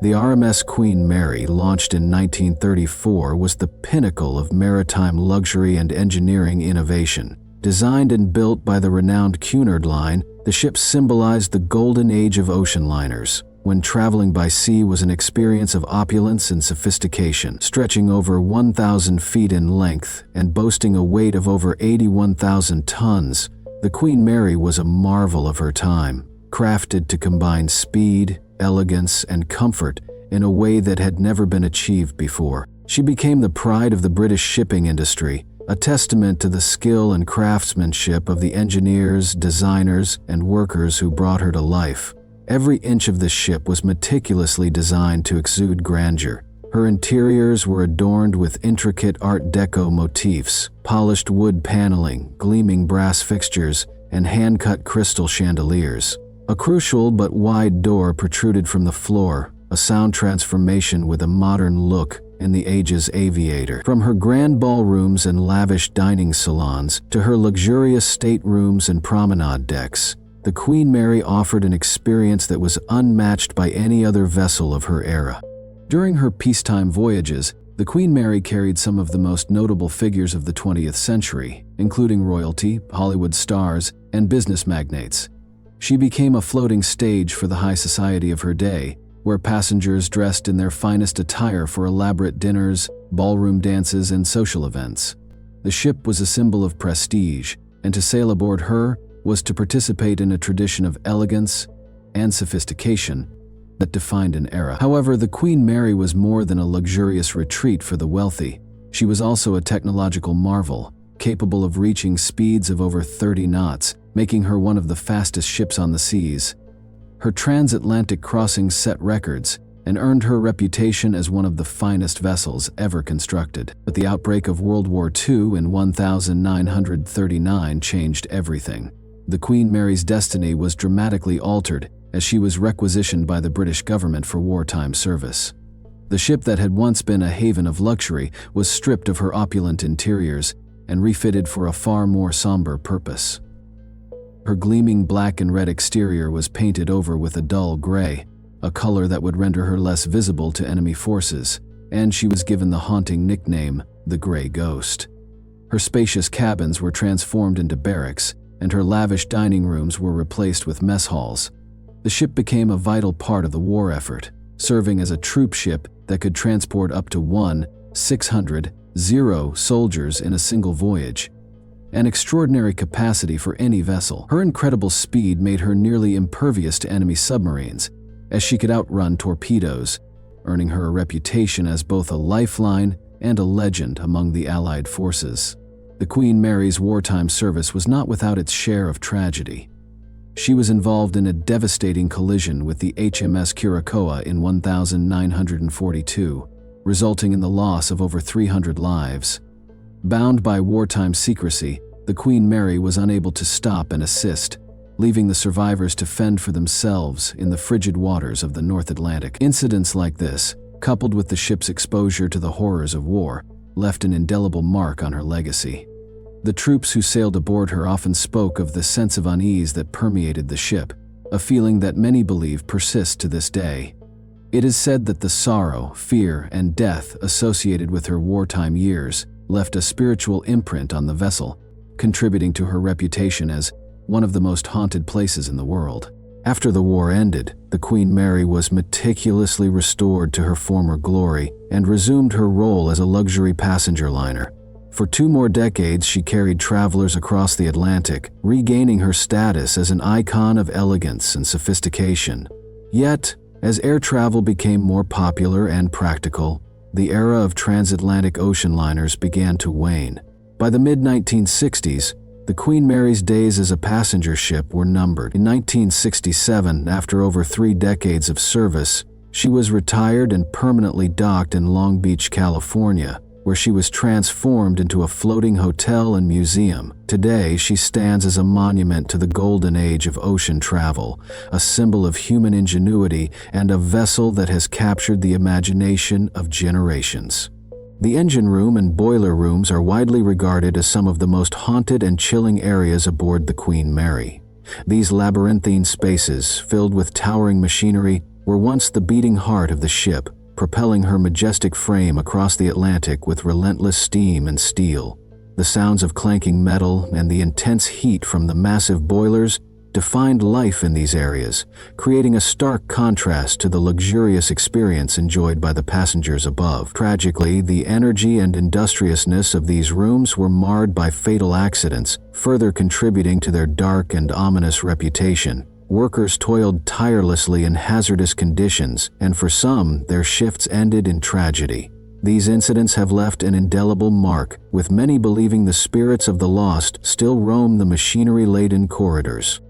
The RMS Queen Mary, launched in 1934, was the pinnacle of maritime luxury and engineering innovation. Designed and built by the renowned Cunard Line, the ship symbolized the golden age of ocean liners, when traveling by sea was an experience of opulence and sophistication. Stretching over 1,000 feet in length and boasting a weight of over 81,000 tons, the Queen Mary was a marvel of her time, crafted to combine speed, elegance, and comfort in a way that had never been achieved before. She became the pride of the British shipping industry, a testament to the skill and craftsmanship of the engineers, designers, and workers who brought her to life. Every inch of the ship was meticulously designed to exude grandeur. Her interiors were adorned with intricate Art Deco motifs, polished wood paneling, gleaming brass fixtures, and hand-cut crystal chandeliers. A crucial but wide door protruded from the floor, a sound transformation with a modern look in the age's aviator. From her grand ballrooms and lavish dining salons to her luxurious staterooms and promenade decks, the Queen Mary offered an experience that was unmatched by any other vessel of her era. During her peacetime voyages, the Queen Mary carried some of the most notable figures of the 20th century, including royalty, Hollywood stars, and business magnates. She became a floating stage for the high society of her day, where passengers dressed in their finest attire for elaborate dinners, ballroom dances, and social events. The ship was a symbol of prestige, and to sail aboard her was to participate in a tradition of elegance and sophistication that defined an era. However, the Queen Mary was more than a luxurious retreat for the wealthy. She was also a technological marvel, capable of reaching speeds of over 30 knots, making her one of the fastest ships on the seas. Her transatlantic crossings set records and earned her reputation as one of the finest vessels ever constructed. But the outbreak of World War II in 1939 changed everything. The Queen Mary's destiny was dramatically altered as she was requisitioned by the British government for wartime service. The ship that had once been a haven of luxury was stripped of her opulent interiors and refitted for a far more somber purpose. Her gleaming black and red exterior was painted over with a dull gray, a color that would render her less visible to enemy forces, and she was given the haunting nickname, the Grey Ghost. Her spacious cabins were transformed into barracks, and her lavish dining rooms were replaced with mess halls. The ship became a vital part of the war effort, serving as a troop ship that could transport up to 600 soldiers in a single voyage, an extraordinary capacity for any vessel. Her incredible speed made her nearly impervious to enemy submarines, as she could outrun torpedoes, earning her a reputation as both a lifeline and a legend among the Allied forces. The Queen Mary's wartime service was not without its share of tragedy. She was involved in a devastating collision with the HMS Curacoa in 1942, resulting in the loss of over 300 lives. Bound by wartime secrecy, the Queen Mary was unable to stop and assist, leaving the survivors to fend for themselves in the frigid waters of the North Atlantic. Incidents like this, coupled with the ship's exposure to the horrors of war, left an indelible mark on her legacy. The troops who sailed aboard her often spoke of the sense of unease that permeated the ship, a feeling that many believe persists to this day. It is said that the sorrow, fear, and death associated with her wartime years left a spiritual imprint on the vessel, contributing to her reputation as one of the most haunted places in the world. After the war ended, the Queen Mary was meticulously restored to her former glory and resumed her role as a luxury passenger liner. For 2 more decades, she carried travelers across the Atlantic, regaining her status as an icon of elegance and sophistication. Yet, as air travel became more popular and practical, the era of transatlantic ocean liners began to wane. By the mid-1960s, the Queen Mary's days as a passenger ship were numbered. In 1967, after over 3 decades of service, she was retired and permanently docked in Long Beach, California, where she was transformed into a floating hotel and museum. Today, she stands as a monument to the golden age of ocean travel, a symbol of human ingenuity and a vessel that has captured the imagination of generations. The engine room and boiler rooms are widely regarded as some of the most haunted and chilling areas aboard the Queen Mary. These labyrinthine spaces, filled with towering machinery, were once the beating heart of the ship, propelling her majestic frame across the Atlantic with relentless steam and steel. The sounds of clanking metal and the intense heat from the massive boilers defined life in these areas, creating a stark contrast to the luxurious experience enjoyed by the passengers above. Tragically, the energy and industriousness of these rooms were marred by fatal accidents, further contributing to their dark and ominous reputation. Workers toiled tirelessly in hazardous conditions, and for some, their shifts ended in tragedy. These incidents have left an indelible mark, with many believing the spirits of the lost still roam the machinery-laden corridors.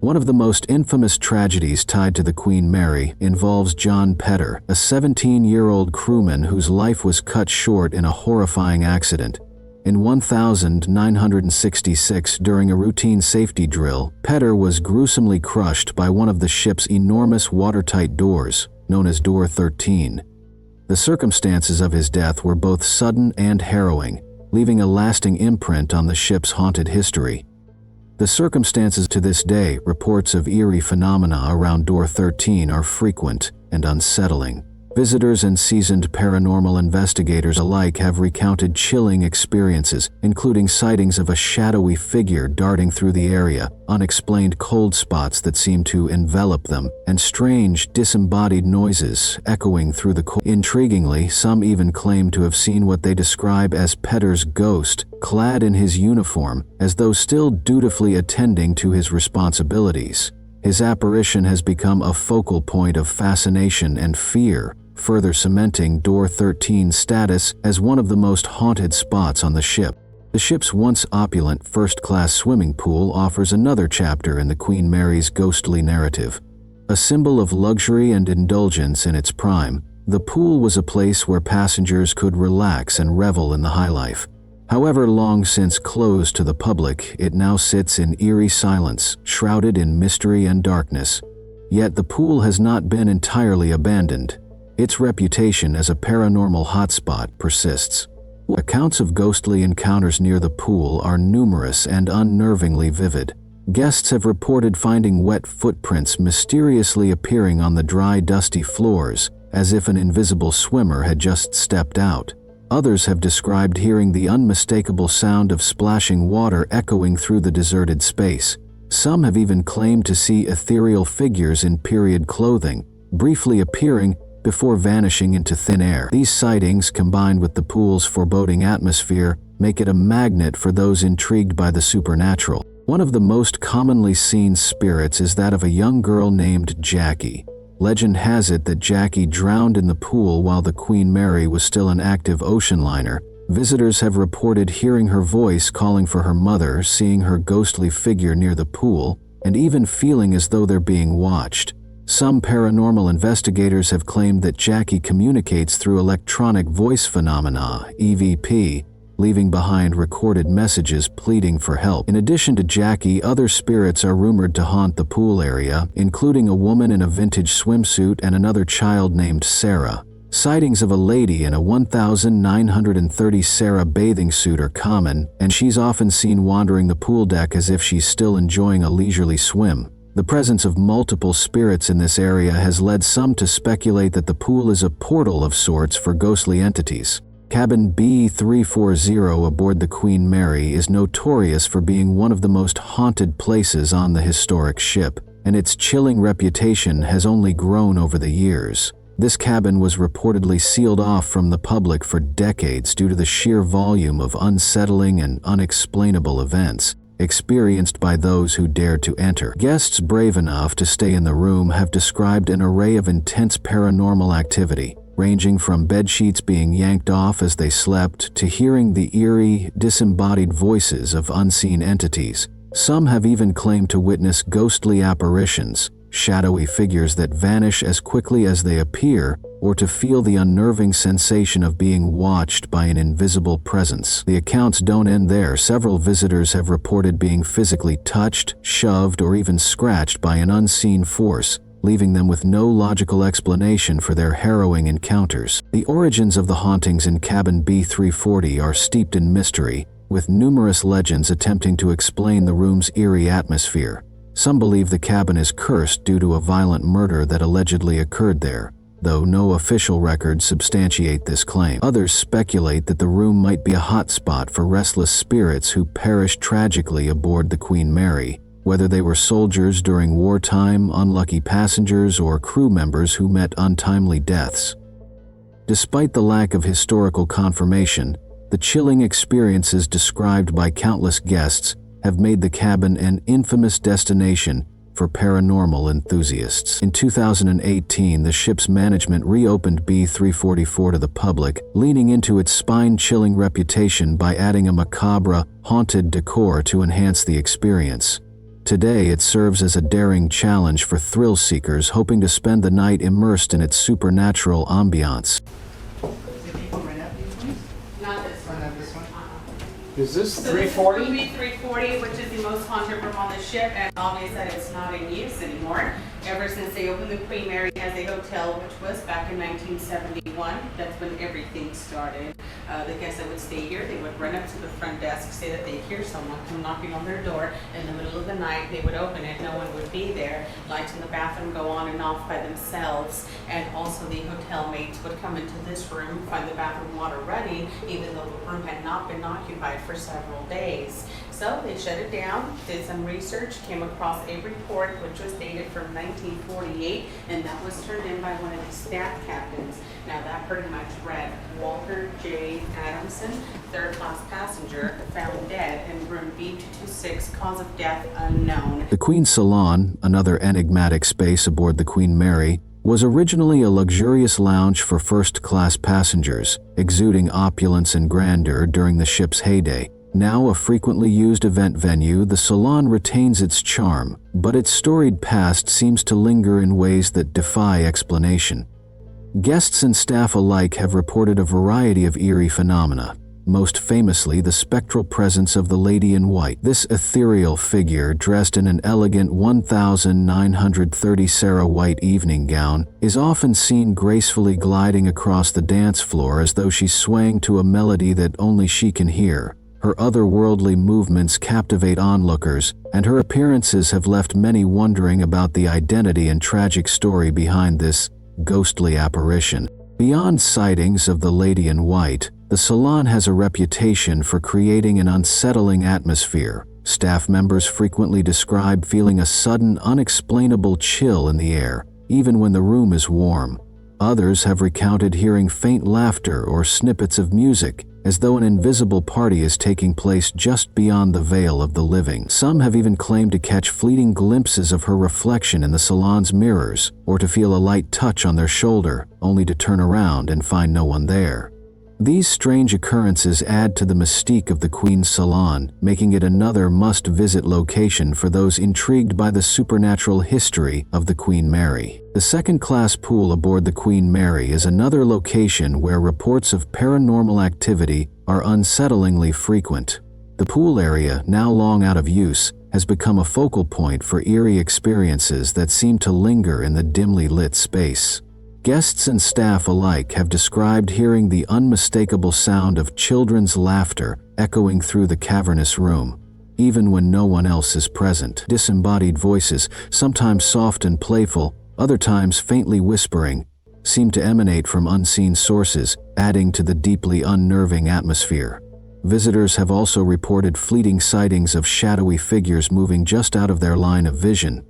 One of the most infamous tragedies tied to the Queen Mary involves John Petter, a 17-year-old crewman whose life was cut short in a horrifying accident. In 1966, during a routine safety drill, Petter was gruesomely crushed by one of the ship's enormous watertight doors, known as Door 13. The circumstances of his death were both sudden and harrowing, leaving a lasting imprint on the ship's haunted history. The circumstances to this day, reports of eerie phenomena around Door 13 are frequent and unsettling. Visitors and seasoned paranormal investigators alike have recounted chilling experiences, including sightings of a shadowy figure darting through the area, unexplained cold spots that seem to envelop them, and strange, disembodied noises echoing through the Intriguingly, some even claim to have seen what they describe as Petter's ghost, clad in his uniform, as though still dutifully attending to his responsibilities. His apparition has become a focal point of fascination and fear, further cementing Door 13's status as one of the most haunted spots on the ship. The ship's once opulent first-class swimming pool offers another chapter in the Queen Mary's ghostly narrative. A symbol of luxury and indulgence in its prime, the pool was a place where passengers could relax and revel in the high life. However, long since closed to the public, it now sits in eerie silence, shrouded in mystery and darkness. Yet the pool has not been entirely abandoned. Its reputation as a paranormal hotspot persists. Accounts of ghostly encounters near the pool are numerous and unnervingly vivid. Guests have reported finding wet footprints mysteriously appearing on the dry, dusty floors, as if an invisible swimmer had just stepped out. Others have described hearing the unmistakable sound of splashing water echoing through the deserted space. Some have even claimed to see ethereal figures in period clothing, briefly appearing before vanishing into thin air. These sightings, combined with the pool's foreboding atmosphere, make it a magnet for those intrigued by the supernatural. One of the most commonly seen spirits is that of a young girl named Jackie. Legend has it that Jackie drowned in the pool while the Queen Mary was still an active ocean liner. Visitors have reported hearing her voice calling for her mother, seeing her ghostly figure near the pool, and even feeling as though they're being watched. Some paranormal investigators have claimed that Jackie communicates through electronic voice phenomena, EVP, leaving behind recorded messages pleading for help. In addition to Jackie, other spirits are rumored to haunt the pool area, including a woman in a vintage swimsuit and another child named Sarah. Sightings of a lady in a 1930 Sarah bathing suit are common, and she's often seen wandering the pool deck as if she's still enjoying a leisurely swim. The presence of multiple spirits in this area has led some to speculate that the pool is a portal of sorts for ghostly entities. Cabin B340 aboard the Queen Mary is notorious for being one of the most haunted places on the historic ship, and its chilling reputation has only grown over the years. This cabin was reportedly sealed off from the public for decades due to the sheer volume of unsettling and unexplainable events experienced by those who dared to enter. Guests brave enough to stay in the room have described an array of intense paranormal activity, ranging from bedsheets being yanked off as they slept to hearing the eerie, disembodied voices of unseen entities. Some have even claimed to witness ghostly apparitions, shadowy figures that vanish as quickly as they appear, or to feel the unnerving sensation of being watched by an invisible presence. The accounts don't end there. Several visitors have reported being physically touched, shoved, or even scratched by an unseen force, leaving them with no logical explanation for their harrowing encounters. The origins of the hauntings in cabin B340 are steeped in mystery, with numerous legends attempting to explain the room's eerie atmosphere. Some believe the cabin is cursed due to a violent murder that allegedly occurred there, though no official records substantiate this claim. Others speculate that the room might be a hotspot for restless spirits who perished tragically aboard the Queen Mary, whether they were soldiers during wartime, unlucky passengers, or crew members who met untimely deaths. Despite the lack of historical confirmation, the chilling experiences described by countless guests have made the cabin an infamous destination for paranormal enthusiasts. In 2018, the ship's management reopened B344 to the public, leaning into its spine-chilling reputation by adding a macabre, haunted decor to enhance the experience. Today, it serves as a daring challenge for thrill seekers hoping to spend the night immersed in its supernatural ambiance. Is this 340? This is 340, which is the most haunted room on the ship, and obvious that it's not in use anymore. Ever since they opened the Queen Mary as a hotel, which was back in 1971, that's when everything started. The guests that would stay here, they would run up to the front desk, say that they hear someone come knocking on their door in the middle of the night. They would open it, no one would be there. Lights in the bathroom go on and off by themselves, and also the hotel mates would come into this room, find the bathroom water running, even though the room had not been occupied for several days. So they shut it down, did some research, came across a report which was dated from 1948, and that was turned in by one of the staff captains. Now that pretty much read, Walter J. Adamson, third-class passenger, found dead in room B226, cause of death unknown. The Queen's Salon, another enigmatic space aboard the Queen Mary, was originally a luxurious lounge for first-class passengers, exuding opulence and grandeur during the ship's heyday. Now a frequently used event venue, the Salon retains its charm, but its storied past seems to linger in ways that defy explanation. Guests and staff alike have reported a variety of eerie phenomena, most famously the spectral presence of the Lady in White. This ethereal figure, dressed in an elegant 1930 Sarah white evening gown, is often seen gracefully gliding across the dance floor as though she's swaying to a melody that only she can hear. Her otherworldly movements captivate onlookers, and her appearances have left many wondering about the identity and tragic story behind this ghostly apparition. Beyond sightings of the Lady in White, the Salon has a reputation for creating an unsettling atmosphere. Staff members frequently describe feeling a sudden, unexplainable chill in the air, even when the room is warm. Others have recounted hearing faint laughter or snippets of music, as though an invisible party is taking place just beyond the veil of the living. Some have even claimed to catch fleeting glimpses of her reflection in the salon's mirrors, or to feel a light touch on their shoulder, only to turn around and find no one there. These strange occurrences add to the mystique of the Queen's Salon, making it another must-visit location for those intrigued by the supernatural history of the Queen Mary. The second-class pool aboard the Queen Mary is another location where reports of paranormal activity are unsettlingly frequent. The pool area, now long out of use, has become a focal point for eerie experiences that seem to linger in the dimly lit space. Guests and staff alike have described hearing the unmistakable sound of children's laughter echoing through the cavernous room, even when no one else is present. Disembodied voices, sometimes soft and playful, other times faintly whispering, seem to emanate from unseen sources, adding to the deeply unnerving atmosphere. Visitors have also reported fleeting sightings of shadowy figures moving just out of their line of vision.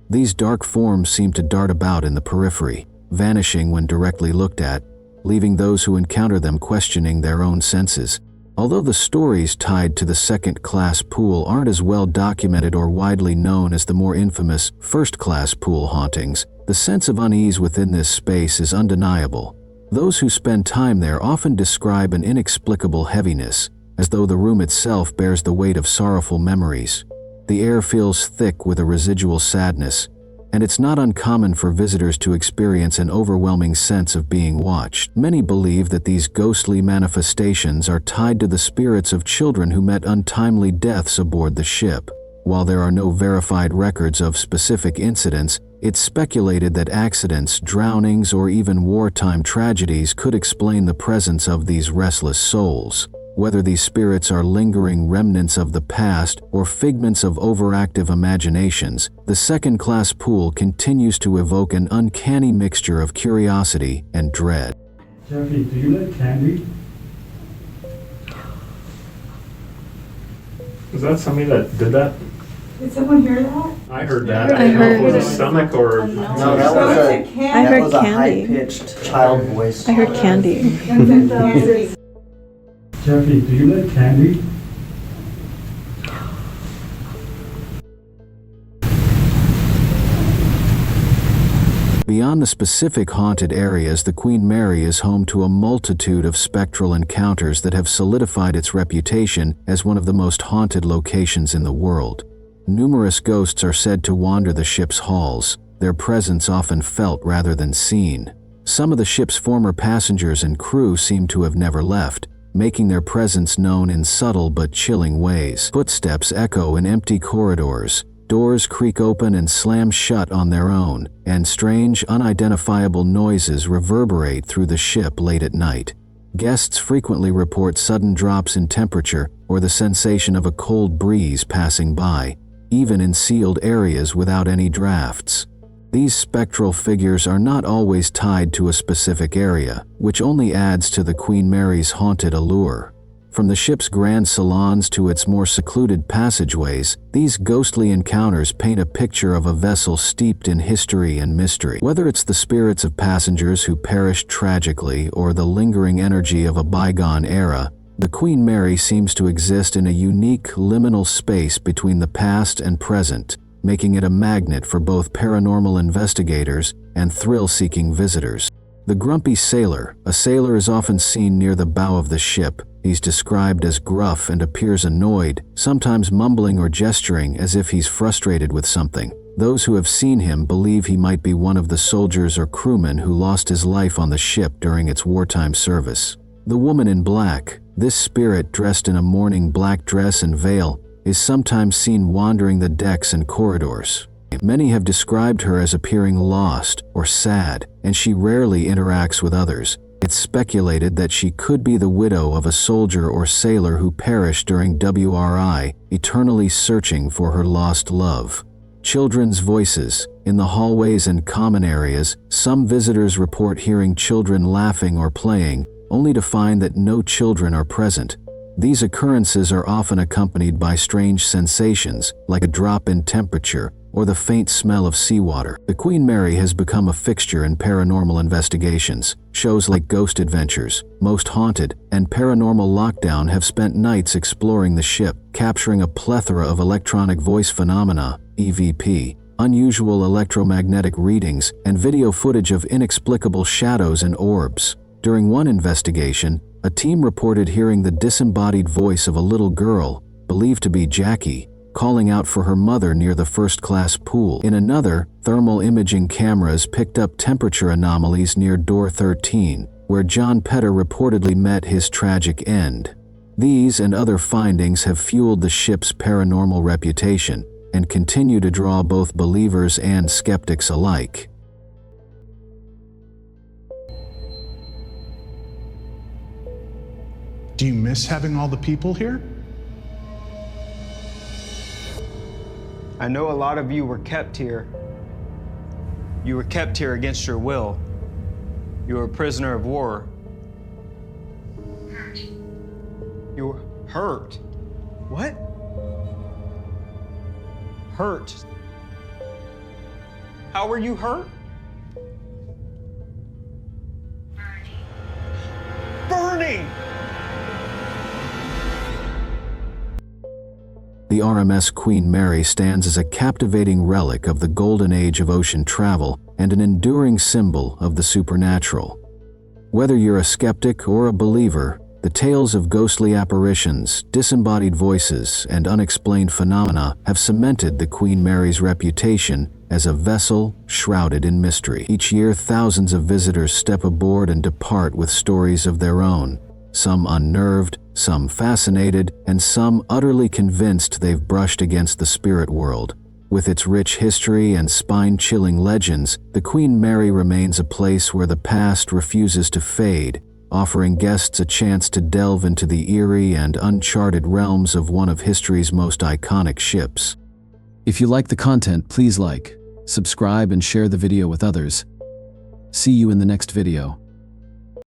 These dark forms seem to dart about in the periphery, vanishing when directly looked at, leaving those who encounter them questioning their own senses. Although the stories tied to the second-class pool aren't as well documented or widely known as the more infamous first-class pool hauntings, the sense of unease within this space is undeniable. Those who spend time there often describe an inexplicable heaviness, as though the room itself bears the weight of sorrowful memories. The air feels thick with a residual sadness, and it's not uncommon for visitors to experience an overwhelming sense of being watched. Many believe that these ghostly manifestations are tied to the spirits of children who met untimely deaths aboard the ship. While there are no verified records of specific incidents, it's speculated that accidents, drownings, or even wartime tragedies could explain the presence of these restless souls. Whether these spirits are lingering remnants of the past or figments of overactive imaginations, the second-class pool continues to evoke an uncanny mixture of curiosity and dread. Jeffy, do you like candy? Was that somebody that did that? Did someone hear that? I heard that. I I don't know if it was heard- a stomach or. No, that was a, I that heard was a candy. high-pitched child voice. I heard candy. Jeffy, do you like candy? Beyond the specific haunted areas, the Queen Mary is home to a multitude of spectral encounters that have solidified its reputation as one of the most haunted locations in the world. Numerous ghosts are said to wander the ship's halls, their presence often felt rather than seen. Some of the ship's former passengers and crew seem to have never left, making their presence known in subtle but chilling ways. Footsteps echo in empty corridors, doors creak open and slam shut on their own, and strange, unidentifiable noises reverberate through the ship late at night. Guests frequently report sudden drops in temperature or the sensation of a cold breeze passing by, even in sealed areas without any drafts. These spectral figures are not always tied to a specific area, which only adds to the Queen Mary's haunted allure. From the ship's grand salons to its more secluded passageways, these ghostly encounters paint a picture of a vessel steeped in history and mystery. Whether it's the spirits of passengers who perished tragically or the lingering energy of a bygone era, the Queen Mary seems to exist in a unique liminal space between the past and present, making it a magnet for both paranormal investigators and thrill-seeking visitors. The grumpy sailor. A sailor is often seen near the bow of the ship. He's described as gruff and appears annoyed, sometimes mumbling or gesturing as if he's frustrated with something. Those who have seen him believe he might be one of the soldiers or crewmen who lost his life on the ship during its wartime service. The woman in black. This spirit, dressed in a mourning black dress and veil, is sometimes seen wandering the decks and corridors. Many have described her as appearing lost or sad, and she rarely interacts with others. It's speculated that she could be the widow of a soldier or sailor who perished during WRI, eternally searching for her lost love. Children's voices. In the hallways and common areas, some visitors report hearing children laughing or playing, only to find that no children are present. These occurrences are often accompanied by strange sensations, like a drop in temperature or the faint smell of seawater. The Queen Mary has become a fixture in paranormal investigations. Shows like Ghost Adventures, Most Haunted, and Paranormal Lockdown have spent nights exploring the ship, capturing a plethora of electronic voice phenomena, EVP, unusual electromagnetic readings, and video footage of inexplicable shadows and orbs. During one investigation, a team reported hearing the disembodied voice of a little girl, believed to be Jackie, calling out for her mother near the first-class pool. In another, thermal imaging cameras picked up temperature anomalies near door 13, where John Petter reportedly met his tragic end. These and other findings have fueled the ship's paranormal reputation and continue to draw both believers and skeptics alike. Do you miss having all the people here? I know a lot of you were kept here. You were kept here against your will. You were a prisoner of war. You were hurt. What? Hurt. How were you hurt? Burning! The RMS Queen Mary stands as a captivating relic of the golden age of ocean travel and an enduring symbol of the supernatural. Whether you're a skeptic or a believer, the tales of ghostly apparitions, disembodied voices, and unexplained phenomena have cemented the Queen Mary's reputation as a vessel shrouded in mystery. Each year, thousands of visitors step aboard and depart with stories of their own, some unnerved, some fascinated, and some utterly convinced they've brushed against the spirit world. With its rich history and spine-chilling legends, the Queen Mary remains a place where the past refuses to fade offering guests a chance to delve into the eerie and uncharted realms of one of history's most iconic ships. If you like the content, please like, subscribe, and share the video with others. See you in the next video.